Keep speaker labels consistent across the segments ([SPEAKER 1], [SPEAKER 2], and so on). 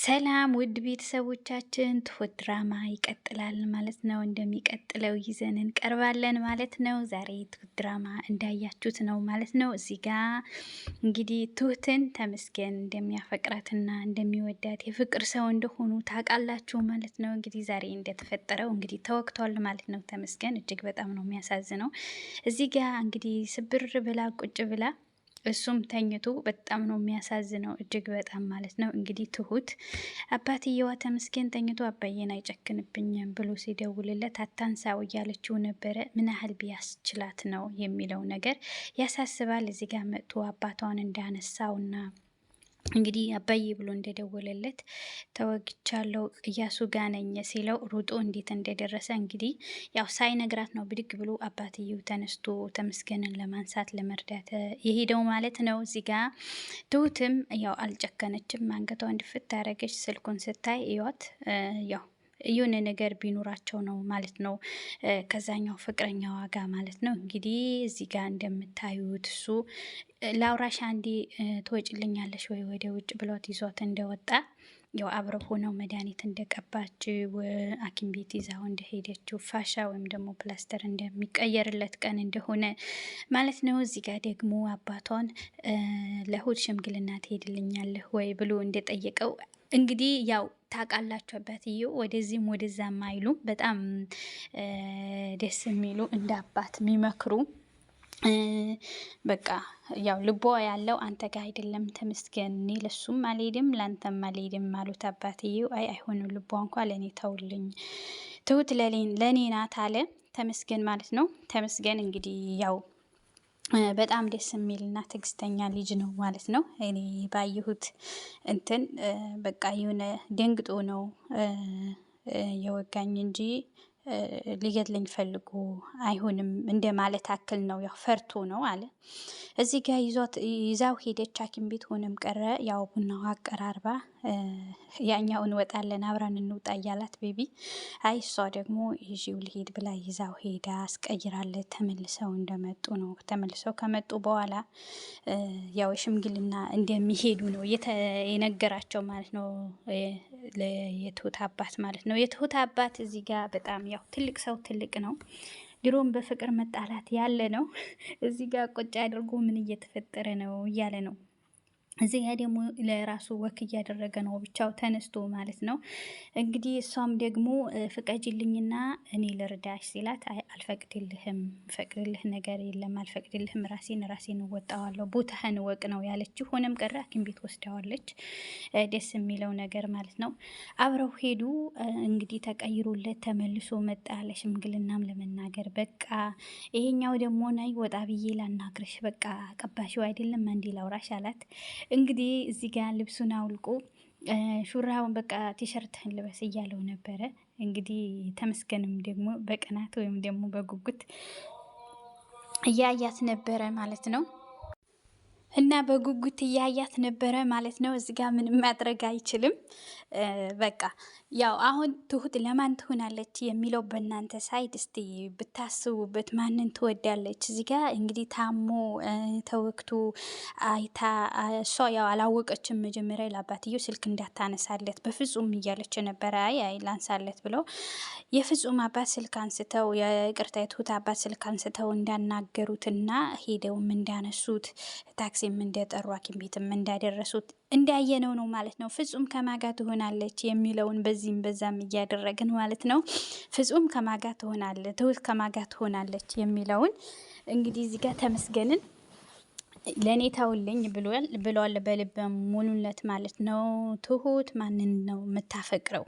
[SPEAKER 1] ሰላም ውድ ቤተሰቦቻችን ትሁት ድራማ ይቀጥላል ማለት ነው። እንደሚቀጥለው ይዘን እንቀርባለን ማለት ነው። ዛሬ ትሁት ድራማ እንዳያችሁት ነው ማለት ነው። እዚህ ጋ እንግዲህ ትሁትን ተመስገን እንደሚያፈቅራትና እንደሚወዳት የፍቅር ሰው እንደሆኑ ታውቃላችሁ ማለት ነው። እንግዲህ ዛሬ እንደተፈጠረው እንግዲህ ተወግቷል ማለት ነው። ተመስገን እጅግ በጣም ነው የሚያሳዝነው። እዚህ ጋ እንግዲህ ስብር ብላ ቁጭ ብላ እሱም ተኝቶ በጣም ነው የሚያሳዝነው እጅግ በጣም ማለት ነው። እንግዲህ ትሁት አባትየዋ ተመስገን ተኝቶ አባዬን አይጨክንብኝም ብሎ ሲደውልለት አታንሳው እያለችው ነበረ። ምን ያህል ቢያስችላት ነው የሚለው ነገር ያሳስባል። እዚህ ጋር መጥቶ አባቷን እንዳነሳውና እንግዲህ አባዬ ብሎ እንደደወለለት ተወግቻለሁ እያሱ ጋ ነኝ ሲለው ሩጦ እንዴት እንደደረሰ እንግዲህ ያው ሳይነግራት ነው ብድግ ብሎ አባትየው ተነስቶ ተመስገንን ለማንሳት ለመርዳት የሄደው ማለት ነው። እዚህ ጋ ትሁትም ያው አልጨከነችም፣ አንገቷን ድፍት ታደረገች። ስልኩን ስታይ እዩት ያው የሆነ ነገር ቢኖራቸው ነው ማለት ነው ከዛኛው ፍቅረኛ ዋጋ ማለት ነው። እንግዲህ እዚህ ጋር እንደምታዩት እሱ ላውራሽ አንዴ ትወጭልኛለሽ ወይ ወደ ውጭ ብሎት ይዞት እንደወጣ ያው አብረው ሆነው መድኃኒት እንደቀባችው ሐኪም ቤት ይዛው እንደሄደችው ፋሻ ወይም ደግሞ ፕላስተር እንደሚቀየርለት ቀን እንደሆነ ማለት ነው። እዚህ ጋር ደግሞ አባቷን ለእሁድ ሽምግልና ትሄድልኛለህ ወይ ብሎ እንደጠየቀው እንግዲህ ያው ታውቃላችሁ አባትየው ወደዚህም ወደዛም አይሉም። በጣም ደስ የሚሉ እንደ አባት የሚመክሩ በቃ ያው ልቦ ያለው አንተ ጋር አይደለም ተመስገን፣ እኔ ለሱም አልሄድም ላንተም አልሄድም አሉት አባትየው። አይሆንም ልቧ እንኳ ለእኔ ተውልኝ፣ ትሁት ለእኔ ናት አለ ተመስገን ማለት ነው። ተመስገን እንግዲህ ያው በጣም ደስ የሚልና ትዕግስተኛ ልጅ ነው ማለት ነው። እኔ ባየሁት እንትን በቃ የሆነ ደንግጦ ነው የወጋኝ እንጂ ሊገድለኝ ፈልጎ አይሆንም እንደ ማለት አክል ነው። ያው ፈርቶ ነው አለ። እዚህ ጋር ይዛው ሄደች ሐኪም ቤት ሆነም ቀረ ያው ቡናው አቀራርባ ያኛው እንወጣለን አብረን እንውጣ እያላት ቤቢ አይ እሷ ደግሞ ይዤው ልሄድ ብላ ይዛው ሄዳ አስቀይራለት ተመልሰው እንደመጡ ነው። ተመልሰው ከመጡ በኋላ ያው ሽምግልና እንደሚሄዱ ነው የነገራቸው ማለት ነው። የትሁት አባት ማለት ነው። የትሁት አባት እዚህ ጋር በጣም ያው ትልቅ ሰው ትልቅ ነው። ድሮም በፍቅር መጣላት ያለ ነው። እዚህ ጋር ቁጭ አድርጎ ምን እየተፈጠረ ነው እያለ ነው። እዚህ ጋር ደግሞ ለራሱ ወክ እያደረገ ነው ብቻው ተነስቶ ማለት ነው። እንግዲህ እሷም ደግሞ ፍቀጅልኝና እኔ ልርዳሽ ሲላት አልፈቅድልህም፣ ፈቅድልህ ነገር የለም አልፈቅድልህም፣ ራሴን እወጣዋለሁ፣ ቦታህን እወቅ ነው ያለችው። ሆነም ቀረ ሐኪም ቤት ወስደዋለች። ደስ የሚለው ነገር ማለት ነው አብረው ሄዱ። እንግዲህ ተቀይሮለት ተመልሶ መጣ ለሽምግልናም ለመናገር። በቃ ይሄኛው ደግሞ ናይ ወጣ ብዬ ላናግርሽ፣ በቃ ቀባሽው አይደለም አንዴ ላውራሽ አላት። እንግዲህ እዚህ ጋር ልብሱን አውልቆ ሹራውን በቃ ቲሸርትህን ልበስ እያለው ነበረ። እንግዲህ ተመስገንም ደግሞ በቅናት ወይም ደግሞ በጉጉት እያያት ነበረ ማለት ነው። እና በጉጉት እያያት ነበረ ማለት ነው። እዚህ ጋር ምንም ማድረግ አይችልም። በቃ ያው አሁን ትሁት ለማን ትሆናለች የሚለው በእናንተ ሳይድ እስቲ ብታስቡበት፣ ማንን ትወዳለች? እዚህ ጋር እንግዲህ ታሞ ተወክቶ አይታ እሷ ያው አላወቀችም። መጀመሪያ ለአባትየው ስልክ እንዳታነሳለት በፍጹም እያለች ነበረ። አይ ላንሳለት ብለው የፍጹም አባት ስልክ አንስተው የቅርታ የትሁት አባት ስልክ አንስተው እንዳናገሩትና ሄደውም እንዳነሱት ታክሲም እንደጠሩ ሐኪም ቤትም እንዳደረሱት እንዳየነው ነው ማለት ነው። ፍጹም ከማጋ ትሆናለች የሚለውን በዚህም በዛም እያደረግን ማለት ነው። ፍጹም ከማጋ ትሆናለች፣ ትሁት ከማጋ ትሆናለች የሚለውን እንግዲህ እዚህ ጋር ተመስገንን ለእኔ ታውልኝ ብሏል በልበ ሙሉነት ማለት ነው። ትሁት ማንን ነው የምታፈቅረው?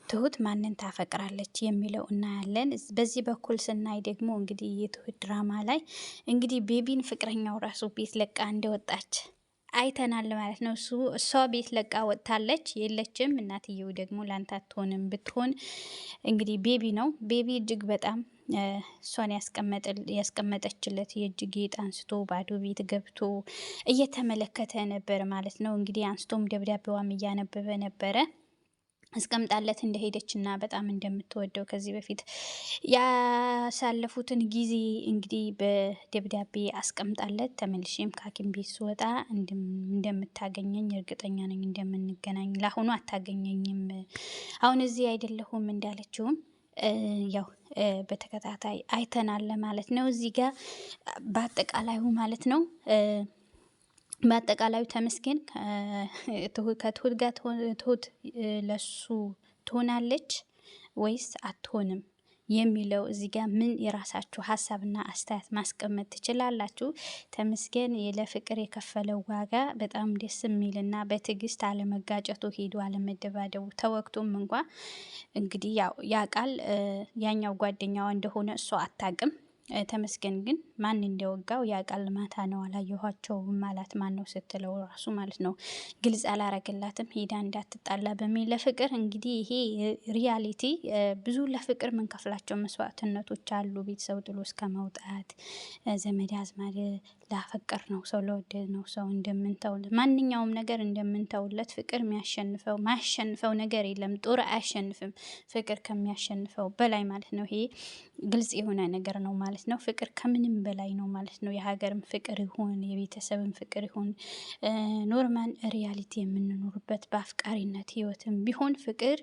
[SPEAKER 1] ትሁት ማንን ታፈቅራለች የሚለው እናያለን። በዚህ በኩል ስናይ ደግሞ እንግዲህ የትሁት ድራማ ላይ እንግዲህ ቤቢን ፍቅረኛው ራሱ ቤት ለቃ እንደወጣች አይተናል ማለት ነው። እሷ ቤት ለቃ ወጥታለች፣ የለችም። እናትየው ደግሞ ላንተ አትሆንም፣ ብትሆን እንግዲህ ቤቢ ነው። ቤቢ እጅግ በጣም እሷን ያስቀመጠችለት የእጅ ጌጥ አንስቶ ባዶ ቤት ገብቶ እየተመለከተ ነበር ማለት ነው። እንግዲህ አንስቶም ደብዳቤዋም እያነበበ ነበረ። አስቀምጣለት እንደሄደችና በጣም እንደምትወደው ከዚህ በፊት ያሳለፉትን ጊዜ እንግዲህ በደብዳቤ አስቀምጣለት ተመልሼም ከሐኪም ቤት ስወጣ እንደምታገኘኝ እርግጠኛ ነኝ፣ እንደምንገናኝ። ለአሁኑ አታገኘኝም፣ አሁን እዚህ አይደለሁም እንዳለችውም ያው በተከታታይ አይተናል ማለት ነው። እዚህ ጋር በአጠቃላዩ ማለት ነው በአጠቃላዩ ተመስገን ከትሁት ጋር ትሁት ለሱ ትሆናለች ወይስ አትሆንም የሚለው እዚህ ጋር ምን የራሳችሁ ሀሳብና አስተያየት ማስቀመጥ ትችላላችሁ። ተመስገን ለፍቅር የከፈለው ዋጋ በጣም ደስ የሚልና በትዕግስት አለመጋጨቱ፣ ሄዶ አለመደባደቡ፣ ተወቅቶም እንኳ እንግዲህ ያ ቃል ያኛው ጓደኛዋ እንደሆነ እሷ አታቅም። ተመስገን ግን ማን እንደወጋው ያ ቃል ማታ ነው አላየኋቸውም ማለት ማን ነው ስትለው ራሱ ማለት ነው ግልጽ አላረግላትም፣ ሄዳ እንዳትጣላ በሚል ለፍቅር እንግዲህ ይሄ ሪያሊቲ ብዙ ለፍቅር ምንከፍላቸው መስዋዕትነቶች አሉ። ቤተሰብ ጥሎ እስከ መውጣት፣ ዘመድ አዝማድ ላፈቀር ነው ሰው ለወደድ ነው ሰው እንደምንተውለት ማንኛውም ነገር እንደምንተውለት ፍቅር የሚያሸንፈው ማያሸንፈው ነገር የለም። ጦር አያሸንፍም ፍቅር ከሚያሸንፈው በላይ ማለት ነው። ይሄ ግልጽ የሆነ ነገር ነው ማለት ነው። ፍቅር ከምንም በላይ ነው ማለት ነው። የሀገርም ፍቅር ይሁን የቤተሰብም ፍቅር ይሁን ኖርማል ሪያሊቲ የምንኖርበት በአፍቃሪነት ህይወትም ቢሆን ፍቅር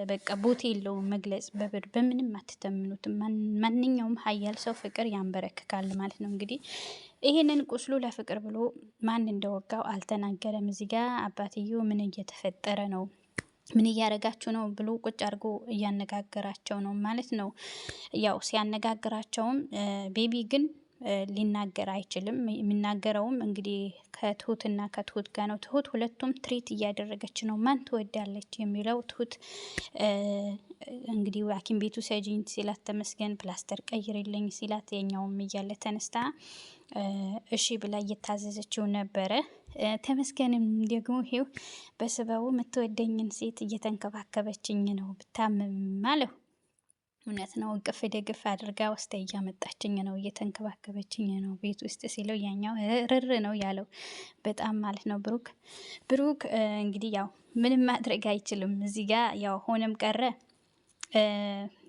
[SPEAKER 1] በቃ ቦታ የለውም መግለጽ። በምንም አትተምኑትም። ማንኛውም ሀያል ሰው ፍቅር ያንበረክካል ማለት ነው። እንግዲህ ይህንን ቁስሉ ለፍቅር ብሎ ማን እንደወጋው አልተናገረም። እዚህ ጋር አባትየው ምን እየተፈጠረ ነው ምን እያደረጋችሁ ነው ብሎ ቁጭ አድርጎ እያነጋገራቸው ነው ማለት ነው። ያው ሲያነጋግራቸውም ቤቢ ግን ሊናገር አይችልም። የሚናገረውም እንግዲህ ከትሁትና ከትሁት ጋር ነው። ትሁት ሁለቱም ትሪት እያደረገች ነው። ማን ትወዳለች የሚለው ትሁት እንግዲህ ሐኪም ቤቱ ሰጂኝ ሲላት ተመስገን ፕላስተር ቀይርልኝ ሲላት የኛውም እያለ ተነስታ እሺ ብላ እየታዘዘችው ነበረ። ተመስገንም ደግሞ ይሄው በስበቡ የምትወደኝን ሴት እየተንከባከበችኝ ነው ብታምም አለው። እውነት ነው። እቅፍ ደግፍ አድርጋ ውስጥ እያመጣችኝ ነው እየተንከባከበችኝ ነው ቤት ውስጥ ሲለው ያኛው ርር ነው ያለው በጣም ማለት ነው። ብሩክ እንግዲህ ያው ምንም ማድረግ አይችልም እዚህ ጋር ያው ሆነም ቀረ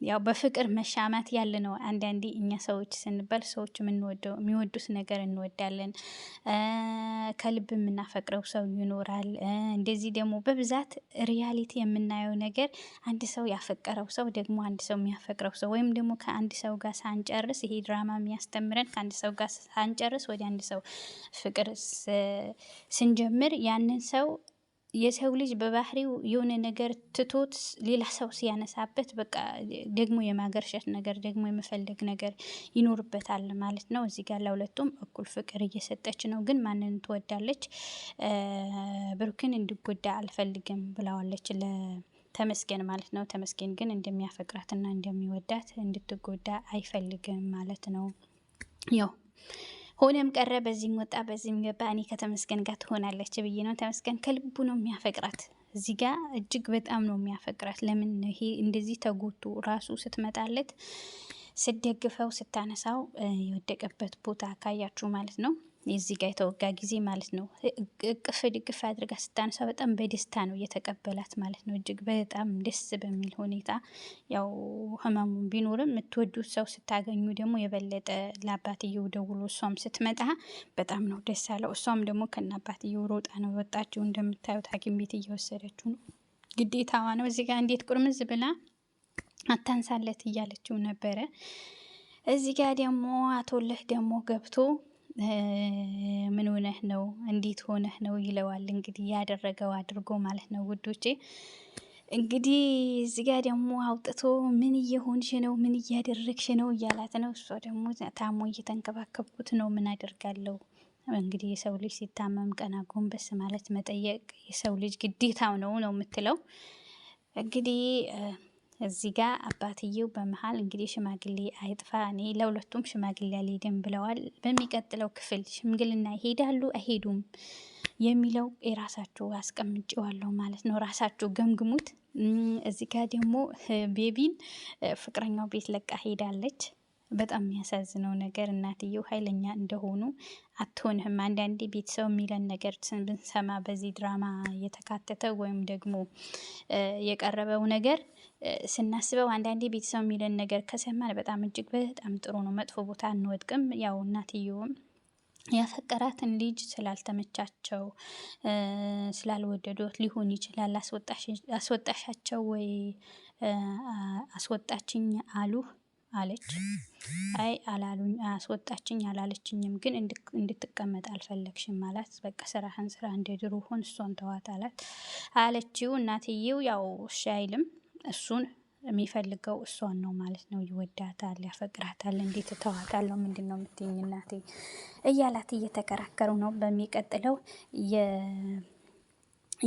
[SPEAKER 1] ያው በፍቅር መሻማት ያለ ነው። አንዳንዴ እኛ ሰዎች ስንባል ሰዎች የሚወዱት ነገር እንወዳለን። ከልብ የምናፈቅረው ሰው ይኖራል። እንደዚህ ደግሞ በብዛት ሪያሊቲ የምናየው ነገር አንድ ሰው ያፈቀረው ሰው ደግሞ አንድ ሰው የሚያፈቅረው ሰው ወይም ደግሞ ከአንድ ሰው ጋር ሳንጨርስ ይሄ ድራማ የሚያስተምረን ከአንድ ሰው ጋር ሳንጨርስ ወደ አንድ ሰው ፍቅር ስንጀምር ያንን ሰው የሰው ልጅ በባህሪው የሆነ ነገር ትቶት ሌላ ሰው ሲያነሳበት በቃ ደግሞ የማገርሸት ነገር ደግሞ የመፈለግ ነገር ይኖርበታል ማለት ነው። እዚህ ጋር ለሁለቱም እኩል ፍቅር እየሰጠች ነው። ግን ማንን ትወዳለች? ብሩክን እንዲጎዳ አልፈልግም ብለዋለች ለተመስገን ማለት ነው። ተመስገን ግን እንደሚያፈቅራትና እንደሚወዳት እንድትጎዳ አይፈልግም ማለት ነው። ያው ሆነም ቀረ በዚህም ወጣ በዚህም ገባ እኔ ከተመስገን ጋር ትሆናለች ብዬ ነው። ተመስገን ከልቡ ነው የሚያፈቅራት። እዚህ ጋር እጅግ በጣም ነው የሚያፈቅራት። ለምን ይሄ እንደዚህ ተጎቱ ራሱ ስትመጣለት ስደግፈው ስታነሳው የወደቀበት ቦታ ካያችሁ ማለት ነው። የዚህ ጋር የተወጋ ጊዜ ማለት ነው። እቅፍ ድግፍ አድርጋ ስታነሳ በጣም በደስታ ነው እየተቀበላት ማለት ነው። እጅግ በጣም ደስ በሚል ሁኔታ ያው ህመሙን ቢኖርም የምትወዱት ሰው ስታገኙ ደግሞ የበለጠ ለአባትየው ደውሎ እሷም ስትመጣ በጣም ነው ደስ ያለው። እሷም ደግሞ ከነ አባትየው ሮጣ ነው ወጣችው። እንደምታዩት ሐኪም ቤት እየወሰደችው ነው። ግዴታዋ ነው። እዚህ ጋር እንዴት ቁርምዝ ብላ አታንሳለት እያለችው ነበረ። እዚህ ጋር ደግሞ አቶልህ ደግሞ ገብቶ ምን ሆነህ ነው እንዴት ሆነህ ነው ይለዋል። እንግዲህ ያደረገው አድርጎ ማለት ነው ውዶቼ። እንግዲህ እዚህ ጋር ደግሞ አውጥቶ ምን እየሆንሽ ነው ምን እያደረግሽ ነው እያላት ነው። እሷ ደግሞ ታሞ እየተንከባከብኩት ነው ምን አደርጋለሁ። እንግዲህ የሰው ልጅ ሲታመም ቀና ጎንበስ ማለት መጠየቅ የሰው ልጅ ግዴታው ነው የምትለው እንግዲህ እዚህ ጋር አባትየው በመሀል እንግዲህ ሽማግሌ አይጥፋ እኔ ለሁለቱም ሽማግሌ አልሄድም ብለዋል። በሚቀጥለው ክፍል ሽምግልና ይሄዳሉ አይሄዱም የሚለው የራሳችሁ አስቀምጬዋለሁ ማለት ነው። ራሳችሁ ገምግሙት። እዚህ ጋር ደግሞ ቤቢን ፍቅረኛው ቤት ለቃ ሄዳለች። በጣም የሚያሳዝነው ነገር እናትየው ኃይለኛ እንደሆኑ አትሆንህም። አንዳንዴ ቤተሰብ የሚለን ነገር ብንሰማ በዚህ ድራማ የተካተተ ወይም ደግሞ የቀረበው ነገር ስናስበው አንዳንዴ ቤተሰብ የሚለን ነገር ከሰማን በጣም እጅግ በጣም ጥሩ ነው። መጥፎ ቦታ አንወድቅም። ያው እናትየውም ያፈቀራትን ልጅ ስላልተመቻቸው ስላልወደዶት ሊሆን ይችላል። አስወጣሻቸው ወይ አስወጣችኝ አሉ አለች። አይ አላሉኝ፣ አስወጣችኝ አላለችኝም፣ ግን እንድትቀመጥ አልፈለግሽም አላት። በቃ ስራህን ስራ እንደ ድሮ ሆን፣ እሷን ተዋት አላት አለችው። እናትየው ያው እሺ አይልም። እሱን የሚፈልገው እሷን ነው ማለት ነው። ይወዳታል፣ ያፈቅራታል። እንዴት ተዋታለሁ? ምንድን ነው የምትይኝ እናቴ እያላት እየተከራከሩ ነው። በሚቀጥለው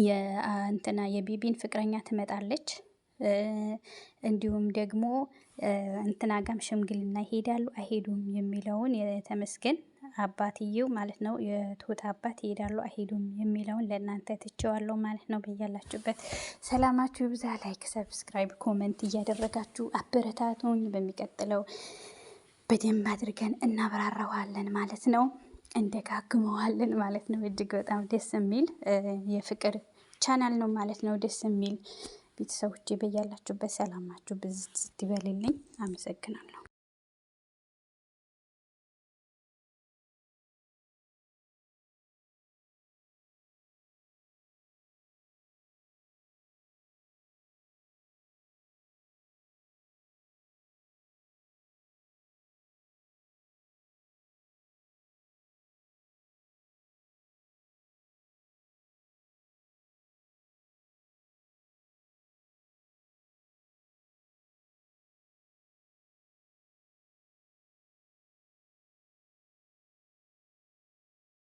[SPEAKER 1] የእንትና የቢቢን ፍቅረኛ ትመጣለች። እንዲሁም ደግሞ እንትና ጋም ሽምግልና ይሄዳሉ አይሄዱም የሚለውን የተመስገን አባትየው ማለት ነው የትሁት አባት ይሄዳሉ አይሄዱም የሚለውን ለእናንተ ትቼዋለሁ ማለት ነው። በያላችሁበት ሰላማችሁ ይብዛ። ላይክ፣ ሰብስክራይብ፣ ኮመንት እያደረጋችሁ አበረታቱኝ። በሚቀጥለው በደንብ አድርገን እናብራራዋለን ማለት ነው። እንደጋግመዋለን ማለት ነው። እጅግ በጣም ደስ የሚል የፍቅር ቻናል ነው ማለት ነው። ደስ የሚል ቤተሰቦቼ በያላችሁበት ሰላማችሁ ብዝት ይበልልኝ። አመሰግናለሁ።